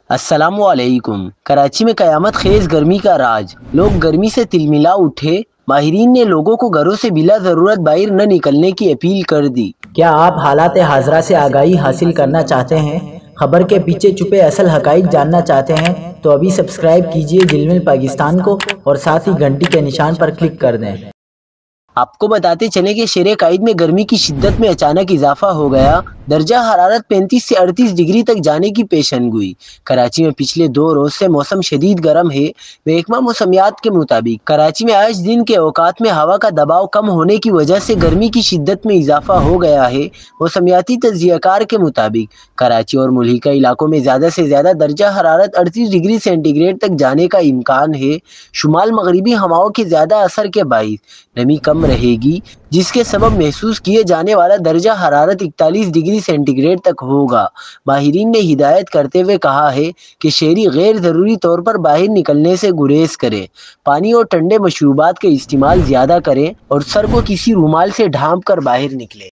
السلام علیکم۔ کراچی میں قیامت خیز گرمی کا راج، لوگ گرمی سے تلملا اٹھے۔ ماہرین نے لوگوں کو گھروں سے بلا ضرورت باہر نہ نکلنے کی اپیل کر دی۔ کیا آپ حالات حاضرہ سے آگاہی حاصل کرنا چاہتے ہیں؟ خبر کے پیچھے چھپے اصل حقائق جاننا چاہتے ہیں تو ابھی سبسکرائب کیجئے جلمل پاکستان کو اور ساتھ ہی گھنٹی کے نشان پر کلک کر دیں۔ آپ کو بتاتے چلیں کہ شہر قائد میں گرمی کی شدت میں اچانک اضافہ ہو گیا۔ درجہ حرارت 35 سے 38 ڈگری تک جانے کی پیشن گوئی۔ کراچی میں پچھلے 2 روز سے موسم شدید گرم ہے۔ محکمہ موسمیات کے مطابق کراچی میں آج دن کے اوقات میں ہوا کا دباؤ کم ہونے کی وجہ سے گرمی کی شدت میں اضافہ ہو گیا ہے۔ موسمیاتی تجزیہ کار کے مطابق کراچی اور ملحقہ علاقوں میں زیادہ سے زیادہ درجہ حرارت 38 ڈگری سینٹی گریڈ تک جانے کا امکان ہے۔ شمال مغربی ہواؤں کے زیادہ اثر کے باعث نمی کم رہے گی، جس کے سبب محسوس کیے جانے والا درجہ حرارت 41 ڈگری سینٹی گریڈ تک ہوگا۔ ماہرین نے ہدایت کرتے ہوئے کہا ہے کہ شہری غیر ضروری طور پر باہر نکلنے سے گریز کریں، پانی اور ٹھنڈے مشروبات کا استعمال زیادہ کریں اور سر کو کسی رومال سے ڈھانپ کر باہر نکلیں۔